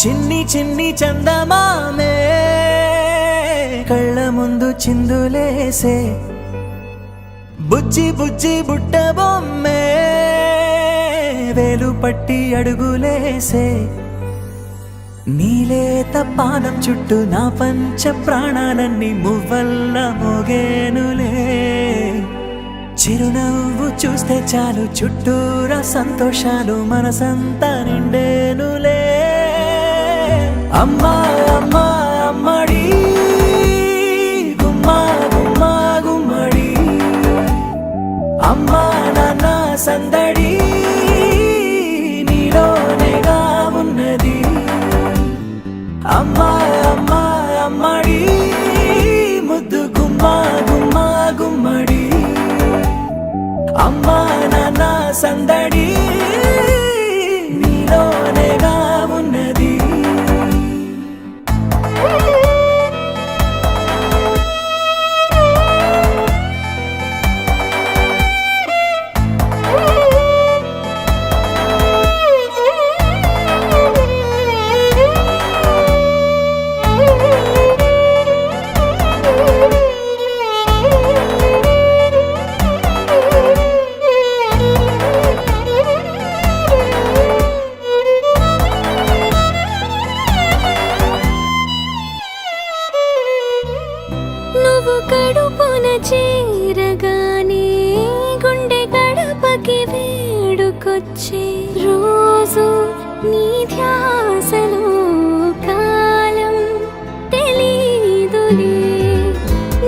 చిన్ని చిన్ని చందమామే కళ్ళ ముందు చిందులేసే బుజ్జి బుజ్జి బుట్ట బొమ్మే వేలు పట్టి అడుగులేసే నీలేత పానం చుట్టూ నా పంచ ప్రాణాలన్నీ మువ్వల్ల మోగేనులే చిరునవ్వు చూస్తే చాలు చుట్టూరా సంతోషాలు మనసంతా నిండేనులే అమ్మా అమ్మా అమ్మడి గుమ్మా గుమ్మా గుమ్మడి అమ్మా నాన్న సందడి నీలోనేగా ఉన్నది అమ్మా అమ్మా అమ్మడి ముద్దు గుమ్మా గుమ్మా గుమ్మడి అమ్మా నాన్న సందడి నీలోనేగా ఉన్నది కడుపున చేరగానే గుండె గడపకి వేడుకొచ్చే రోజు నీ ధ్యాసలో కాలం తెలీదులే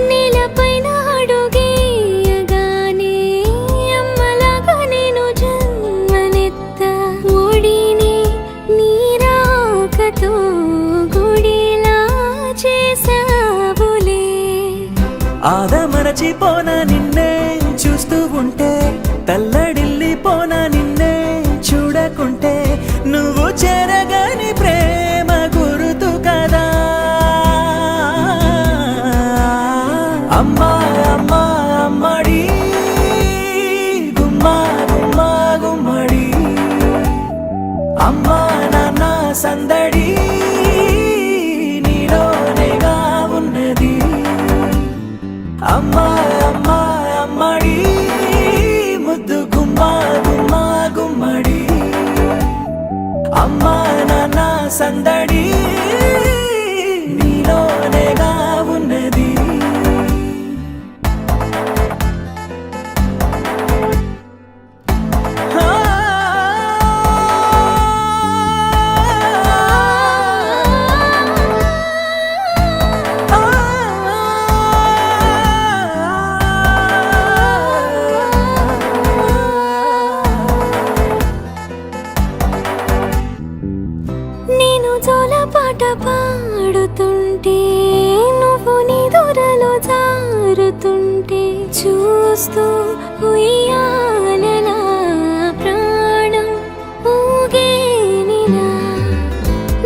నేలపైన అడుగేయగానే అమ్మలాగా నేను జన్మనెత్త ఒడిని నీ రాకతో గుడిలా చేసావులే ఆదమరచిపోనా నిన్నే చూస్తూ ఉంటే తల్లడిల్లిపోనా నిన్నే చూడకుంటే నువ్వు చెరగని ప్రేమ గురుతు కదా అమ్మా అమ్మా అమ్మడి గుమ్మా గుమ్మా గుమ్మడి అమ్మా నాన్న సందడి నీలోనేగా ఉన్నది అమ్మా అమ్మా అమ్మడి ముద్దు గుమ్మా గుమ్మా గుమ్మడి అమ్మా నాన్న సందడి నీలోనేగా ఉన్నది పాట పాడుతుంటే నువ్వు నీ దూరలో జారుతుంటే చూస్తూ ఉయ్యాలలా ప్రాణం ఊగేనిలా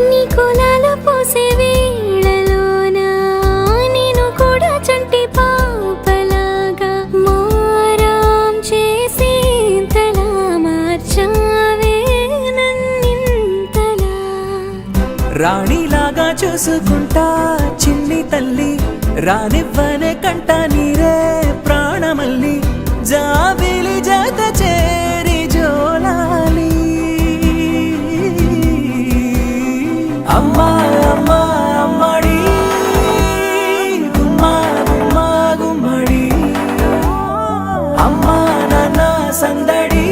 నీ కులాల పోసే వేళలోనా నేను కూడా చంటి పాపలాగా మారాం చేసేంతలా మార్చావే నన్నింతలా రాణిలాగా చూసుకుంటా చిన్ని తల్లి రానివ్వనే కంట నీరే ప్రాణమల్లి జాబిలి జత చేరి జోలాలి అమ్మా అమ్మా అమ్మడి గుమ్మా గుమ్మా గుమ్మడి అమ్మా నాన్న సందడి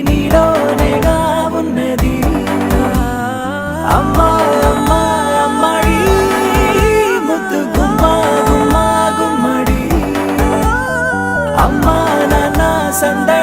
నీలోనేగా ఉన్నది అమ్మా అమ్మా అమ్మడి ముద్దు గుమ్మా గుమ్మా గుమ్మడి అమ్మా నాన్న సందడి